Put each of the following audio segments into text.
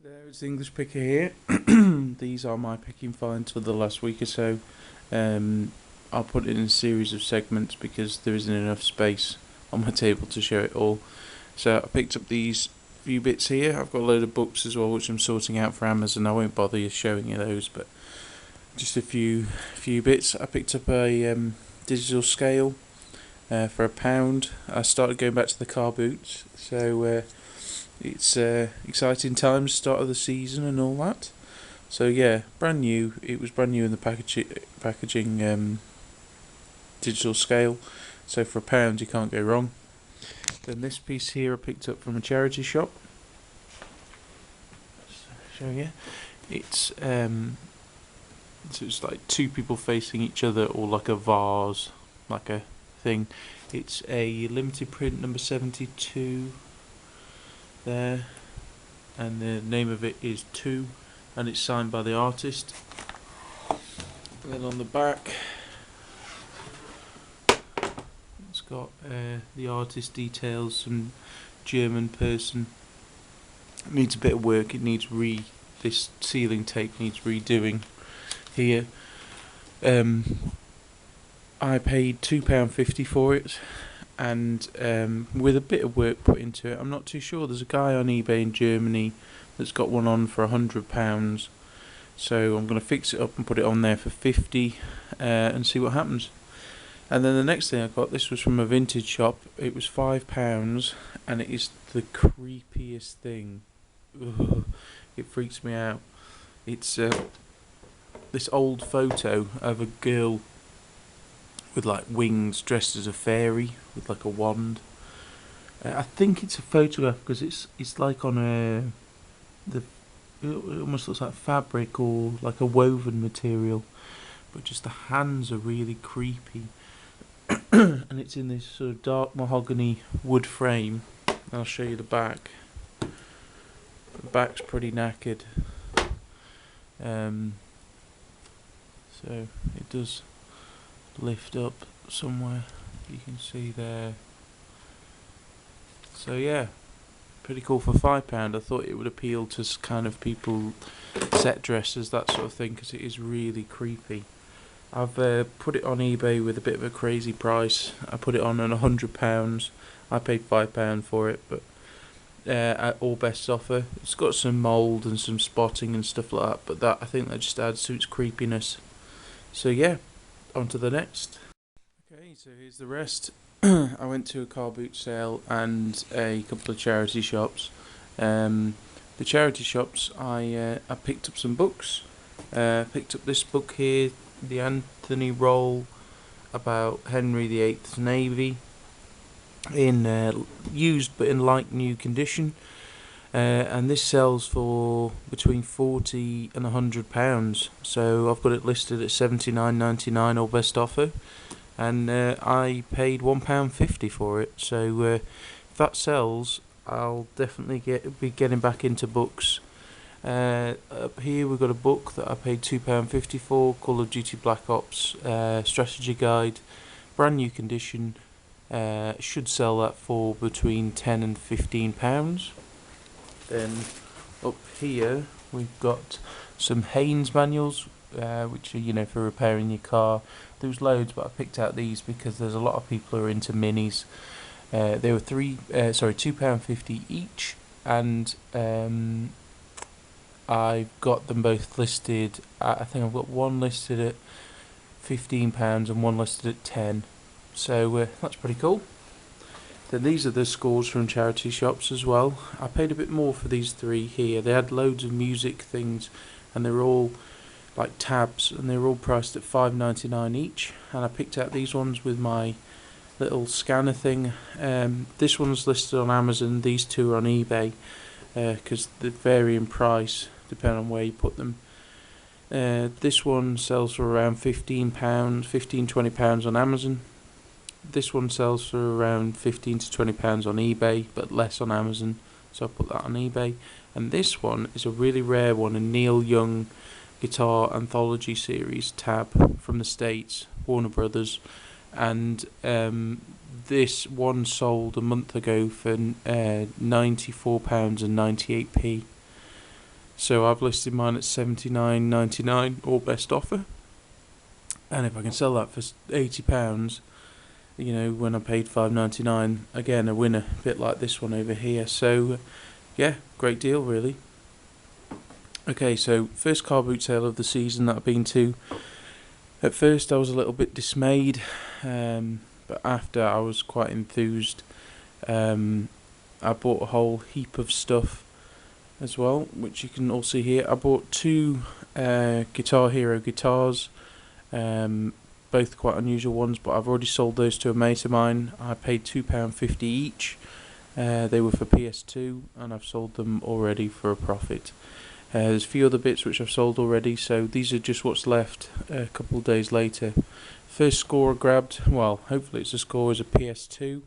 There, it's the English Picker here. These are my picking finds for the last week or so. I'll put it in a series of segments because there isn't enough space on my table to show it all. So I picked up these few bits here. I've got a load of books as well, which I'm sorting out for Amazon. I won't bother you showing you those, but just a few bits. I picked up a digital scale for £1. I started going back to the car boots, so it's exciting times, start of the season and all that. So yeah, brand new. It was brand new in the packaging digital scale. So for £1 you can't go wrong. Then this piece here I picked up from a charity shop. Let's show you. It's so it's like two people facing each other, or like a vase, like a thing. It's a limited print number 72 there, and the name of it is 2, and it's signed by the artist. And then on the back it's got the artist details. Some German person. It needs a bit of work. It needs this sealing tape needs redoing here. I paid £2.50 for it, and with a bit of work put into it. I'm not too sure. There's a guy on eBay in Germany that's got one on for £100, so I'm going to fix it up and put it on there for 50 and see what happens. And then the next thing I got, this was from a vintage shop. It was £5, and it is the creepiest thing. Ugh, it freaks me out. It's this old photo of a girl with like wings, dressed as a fairy with like a wand. I think it's a photograph because it's like on it almost looks like fabric or like a woven material, but just the hands are really creepy. And it's in this sort of dark mahogany wood frame. I'll show you the back. The back's pretty knackered. So it does lift up somewhere, you can see there. So yeah, pretty cool for £5. I thought it would appeal to kind of people, set dressers, that sort of thing, because it is really creepy. I've put it on eBay with a bit of a crazy price. I put it on at £100. I paid £5 for it, but at all best offer. It's got some mould and some spotting and stuff like that, but I think that just adds to its creepiness. So yeah, on to the next. Okay, so here's the rest. I went to a car boot sale and a couple of charity shops. The charity shops, I picked up some books. Picked up this book here, the Anthony Roll, about Henry VIII's Navy, in used but in like new condition. And this sells for between £40 and £100. So I've got it listed at £79.99 or best offer, and I paid £1.50 for it. So if that sells, I'll definitely be getting back into books. Up here we've got a book that I paid £2.50 for, Call of Duty Black Ops strategy guide, brand new condition. Should sell that for between £10 and £15. Then up here we've got some Haynes manuals, which are for repairing your car. There was loads, but I picked out these because there's a lot of people who are into minis. They were £2.50 each, and I've got them both listed. I think I've got one listed at £15 and one listed at £10. So that's pretty cool. Then these are the scores from charity shops as well. I paid a bit more for these three here. They had loads of music things, and they were all like tabs, and they were all priced at £5.99 each. And I picked out these ones with my little scanner thing. This one's listed on Amazon. These two are on eBay because they vary in price depending on where you put them. This one sells for around £15, £20 on Amazon. This one sells for around £15 to £20 on eBay, but less on Amazon, so I put that on eBay. And this one is a really rare one, a Neil Young Guitar Anthology Series tab from the States, Warner Brothers. And this one sold a month ago for £94 and 98p. So I've listed mine at £79.99, or best offer. And if I can sell that for £80, you know, when I paid £5.99, again a winner, a bit like this one over here. So yeah, great deal really. Okay, so first car boot sale of the season that I've been to. At first I was a little bit dismayed, but after I was quite enthused. I bought a whole heap of stuff as well, which you can all see here. I bought two Guitar Hero guitars, both quite unusual ones, but I've already sold those to a mate of mine. I paid £2.50 each. They were for PS2, and I've sold them already for a profit. There's a few other bits which I've sold already, so these are just what's left a couple of days later. First score I grabbed, well, hopefully it's a score, is a PS2.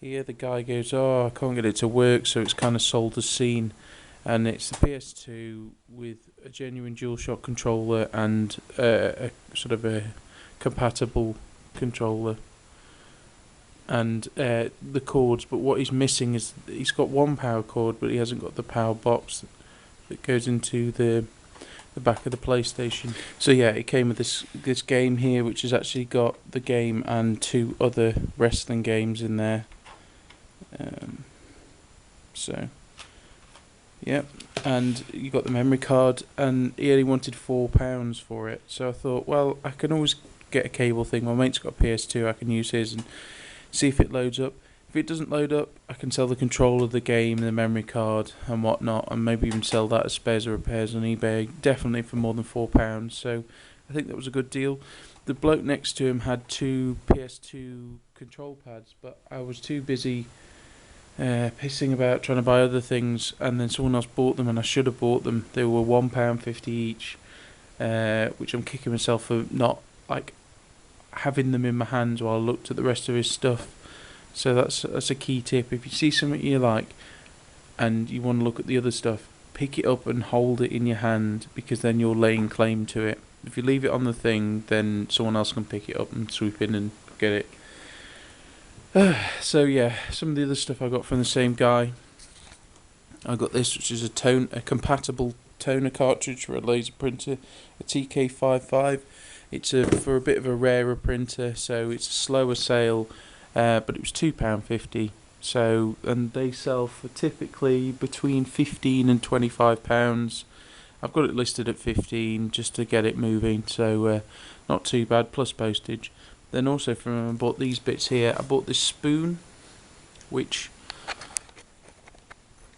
Here the guy goes, oh, I can't get it to work, so it's kind of sold as seen. And it's the PS2 with a genuine DualShock controller and a sort of a compatible controller. And the cords, but what he's missing is he's got one power cord, but he hasn't got the power box that goes into the back of the PlayStation. So yeah, it came with this game here, which has actually got the game and two other wrestling games in there. So yep, and you got the memory card, and he only wanted £4 for it. So I thought, well, I can always get a cable thing. My mate's got a PS2, I can use his and see if it loads up. If it doesn't load up, I can sell the controller, the game, the memory card and whatnot, and maybe even sell that as spares or repairs on eBay, definitely for more than £4. So I think that was a good deal. The bloke next to him had two PS2 control pads, but I was too busy pissing about trying to buy other things, and then someone else bought them, and I should have bought them. They were £1.50 each, which I'm kicking myself for not like having them in my hands while I looked at the rest of his stuff. So that's a key tip. If you see something you like and you want to look at the other stuff, pick it up and hold it in your hand, because then you're laying claim to it. If you leave it on the thing, then someone else can pick it up and swoop in and get it. So yeah, some of the other stuff I got from the same guy. I got this, which is a compatible toner cartridge for a laser printer, a TK55. It's for a bit of a rarer printer, so it's a slower sale, but it was £2.50. So, and they sell for typically between £15 and £25. I've got it listed at 15 just to get it moving, so not too bad, plus postage. Then also I bought these bits here. I bought this spoon, which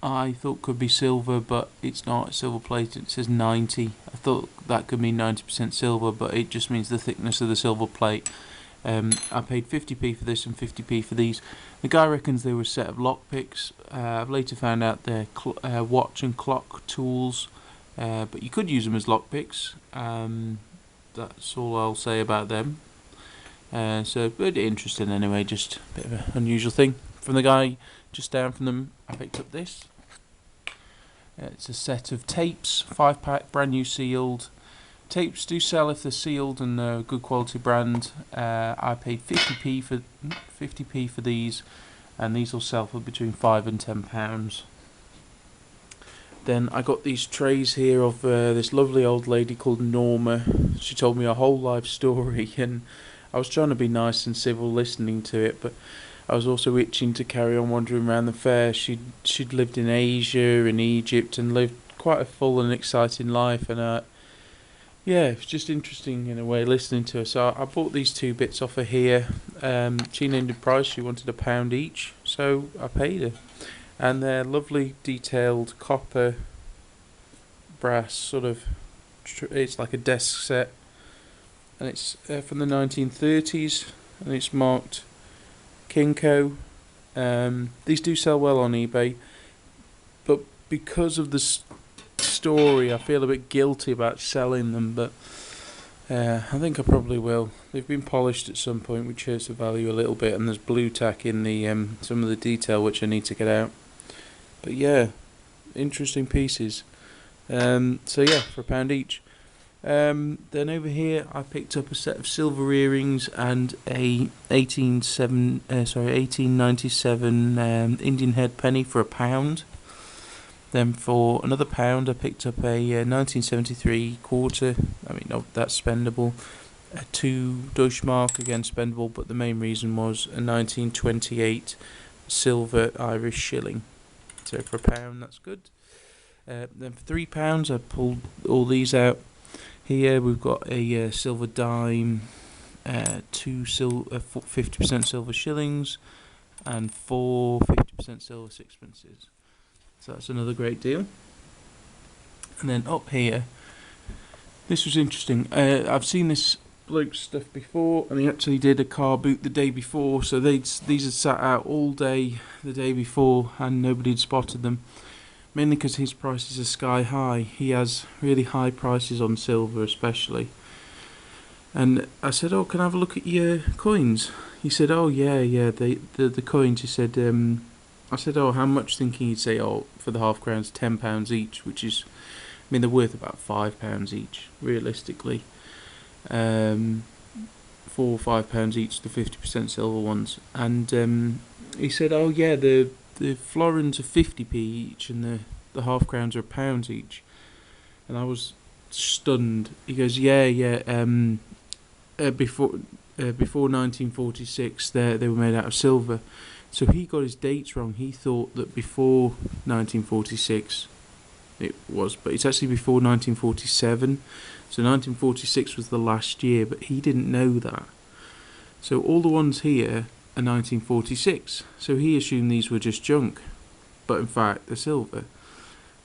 I thought could be silver, but it's not. It's silver plated. It says 90. I thought that could mean 90% silver, but it just means the thickness of the silver plate. I paid 50p for this and 50p for these. The guy reckons they were a set of lockpicks. I've later found out they're watch and clock tools, but you could use them as lockpicks. That's all I'll say about them. So pretty interesting anyway, just a bit of an unusual thing. From the guy just down from them, I picked up this. It's a set of tapes, 5-pack, brand new sealed. Tapes do sell if they're sealed and they're a good quality brand. I paid 50p for these, and these will sell for between £5 and £10. Then I got these trays here of this lovely old lady called Norma. She told me a whole life story, and I was trying to be nice and civil listening to it, but I was also itching to carry on wandering around the fair. She'd lived in Asia and Egypt and lived quite a full and exciting life, and yeah, it was just interesting in a way listening to her. So I bought these two bits off her here. She named a price. She wanted £1 each, so I paid her. And they're lovely detailed copper brass sort of. It's like a desk set, and it's from the 1930s, and it's marked Kinko. These do sell well on eBay, but because of the story, I feel a bit guilty about selling them, but I think I probably will. They've been polished at some point, which hurts the value a little bit, and there's blue tack in the some of the detail which I need to get out. But yeah, interesting pieces. So yeah, for £1 each. Then over here I picked up a set of silver earrings and a 1897 Indian head penny for £1. Then for another £1 I picked up a 1973 quarter. I mean, no, that's spendable. A 2 Deutschmark, again spendable, but the main reason was a 1928 silver Irish shilling. So for £1, that's good. Then for £3 I pulled all these out. Here we've got a silver dime, 50% silver shillings, and 4 50% silver sixpences. So that's another great deal. And then up here, this was interesting. I've seen this bloke's stuff before, and he actually did a car boot the day before. So these had sat out all day the day before, and nobody had spotted them. Mainly because his prices are sky high. He has really high prices on silver, especially. And I said, "Oh, can I have a look at your coins?" He said, "Oh yeah, the coins." He said, I said, "Oh, how much?" Thinking he'd say, "Oh, for the half crowns, £10 each," which is, I mean, they're worth about £5 each, realistically. £4 or £5 each, the 50% silver ones. And he said, "Oh yeah, the florins are 50p each, and the half crowns are £1 each." And I was stunned. He goes, "Yeah. Before 1946, they were made out of silver." So he got his dates wrong. He thought that before 1946 it was, but it's actually before 1947. So 1946 was the last year, but he didn't know that. So all the ones here are 1946. So he assumed these were just junk, but in fact they're silver.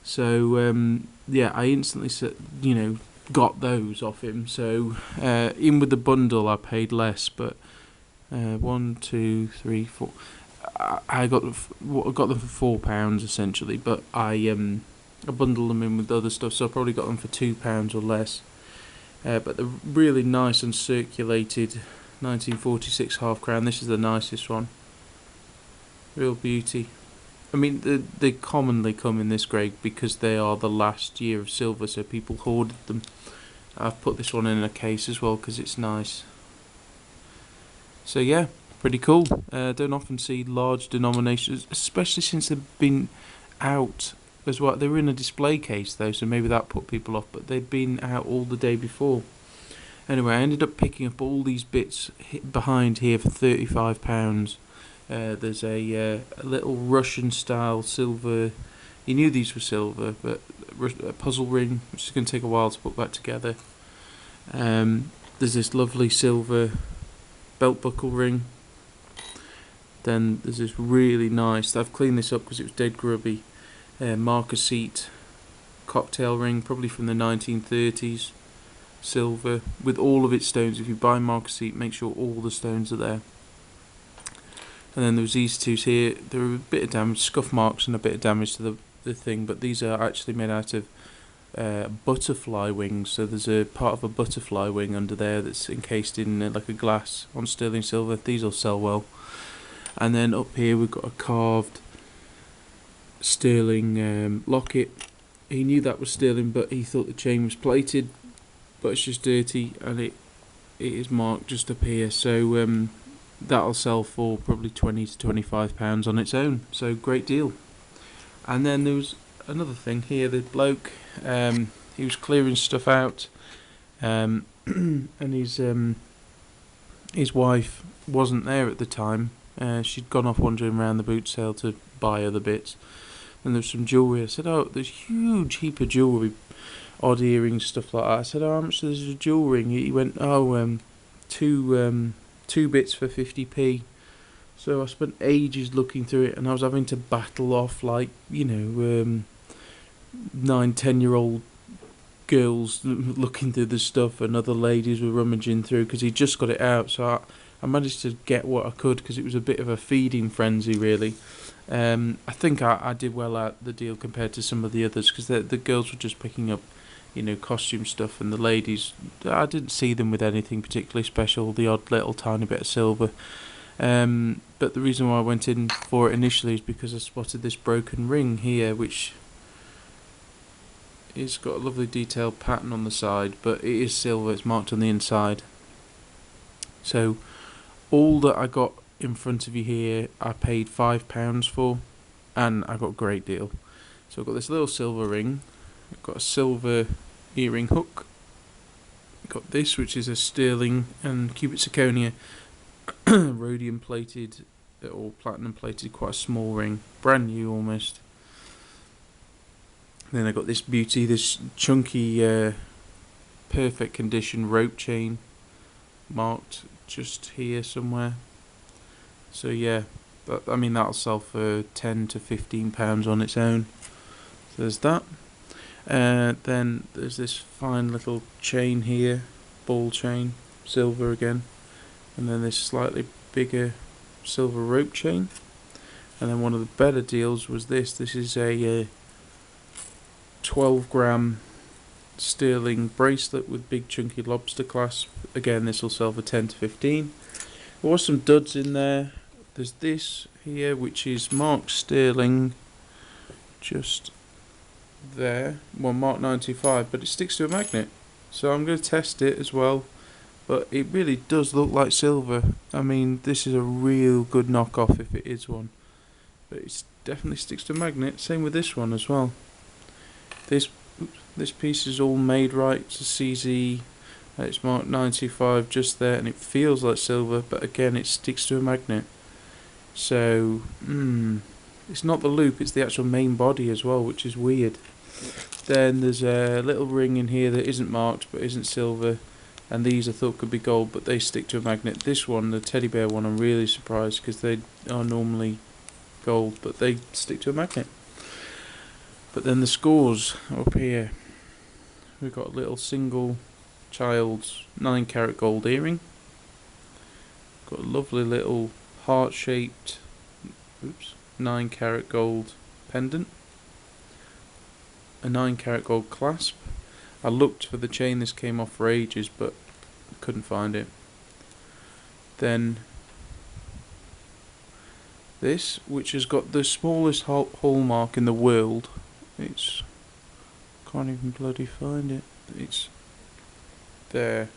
So yeah, I instantly got those off him. So in with the bundle, I paid less, but 1, 2, 3, 4. I got them for £4 essentially, but I bundled them in with other stuff, so I probably got them for £2 or less. But they're really nice and circulated 1946 half crown. This is the nicest one. Real beauty. I mean, they commonly come in this grade because they are the last year of silver, so people hoarded them. I've put this one in a case as well because it's nice. So yeah, pretty cool. Don't often see large denominations, especially since they've been out as well. They were in a display case though, so maybe that put people off, but they'd been out all the day before. Anyway, I ended up picking up all these bits behind here for £35. There's a little Russian style silver. You knew these were silver, but a puzzle ring, which is going to take a while to put back together. There's this lovely silver belt buckle ring. Then there's this really nice, I've cleaned this up because it was dead grubby, marker seat cocktail ring, probably from the 1930s, silver, with all of its stones. If you buy marker seat, make sure all the stones are there. And then there was these two here. There were a bit of damage, scuff marks and a bit of damage to the thing, but these are actually made out of butterfly wings. So there's a part of a butterfly wing under there that's encased in like a glass on sterling silver. These will sell well. And then up here we've got a carved sterling locket. He knew that was sterling, but he thought the chain was plated, but it's just dirty, and it is marked just up here. So that'll sell for probably £20 to £25 on its own. So great deal. And then there was another thing here. The bloke, he was clearing stuff out, and his wife wasn't there at the time. She'd gone off wandering around the boot sale to buy other bits. And there's some jewellery. I said, "Oh, there's a huge heap of jewellery, odd earrings, stuff like that." I said, "Oh, how much is a jewel ring?" He went, "Oh, two bits for 50p." So I spent ages looking through it, and I was having to battle off 9-10-year-old girls looking through the stuff, and other ladies were rummaging through because he just got it out. So I managed to get what I could because it was a bit of a feeding frenzy, really. I think I did well at the deal compared to some of the others because the girls were just picking up, costume stuff, and the ladies, I didn't see them with anything particularly special, the odd little tiny bit of silver. But the reason why I went in for it initially is because I spotted this broken ring here, which it's got a lovely detailed pattern on the side, but it is silver, it's marked on the inside. So all that I got in front of you here I paid £5 for, and I got a great deal. So I've got this little silver ring, I've got a silver earring hook, I've got this which is a sterling and cubic zirconia rhodium plated or platinum plated, quite a small ring, brand new almost. Then I got this beauty, this chunky perfect condition rope chain marked just here somewhere. So yeah, I mean that'll sell for £10 to £15 on its own. So there's that. Then there's this fine little chain here, ball chain, silver again, and then this slightly bigger silver rope chain. And then one of the better deals was this. This is a 12-gram sterling bracelet with big chunky lobster clasp. Again, this will sell for 10 to 15. There was some duds in there. There's this here which is marked sterling, just there, well marked 925, but it sticks to a magnet, so I'm going to test it as well. But it really does look like silver. I mean, this is a real good knockoff if it is one, but it definitely sticks to a magnet. Same with this one as well. This piece is all made right. It's a CZ. It's marked 925 just there, and it feels like silver, but again it sticks to a magnet. So it's not the loop, it's the actual main body as well, which is weird. Then there's a little ring in here that isn't marked but isn't silver, and these I thought could be gold, but they stick to a magnet. This one, the teddy bear one, I'm really surprised because they are normally gold, but they stick to a magnet. But then the scores up here, we've got a little single child's 9-carat gold earring. Got a lovely little heart-shaped 9-carat gold pendant, a 9-carat gold clasp. I looked for the chain this came off for ages, but couldn't find it. Then this, which has got the smallest hallmark in the world. It's, can't even bloody find it. It's there.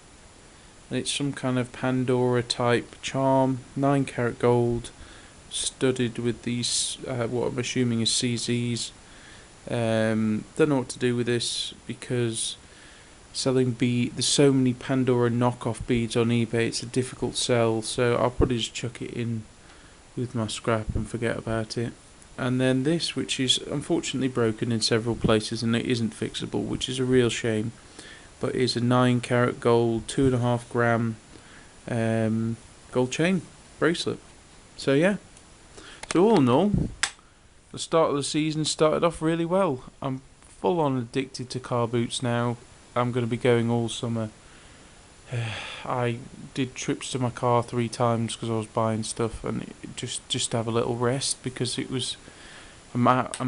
And it's some kind of Pandora type charm, 9-carat gold, studded with these, what I'm assuming is CZs. Don't know what to do with this because selling there's so many Pandora knockoff beads on eBay, it's a difficult sell, so I'll probably just chuck it in with my scrap and forget about it. And then this, which is unfortunately broken in several places and it isn't fixable, which is a real shame, but is a 9-carat gold 2.5 gram gold chain bracelet. So yeah, so all in all, the start of the season started off really well. I'm full on addicted to car boots now. I'm going to be going all summer. I did trips to my car 3 times because I was buying stuff, and just to have a little rest because it was I'm out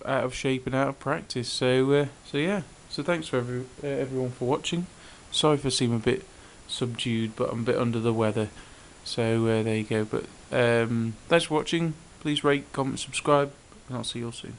of shape and out of practice. So yeah. So thanks for everyone for watching. Sorry for seeming a bit subdued, but I'm a bit under the weather. So there you go. But thanks for watching. Please rate, comment, subscribe, and I'll see you all soon.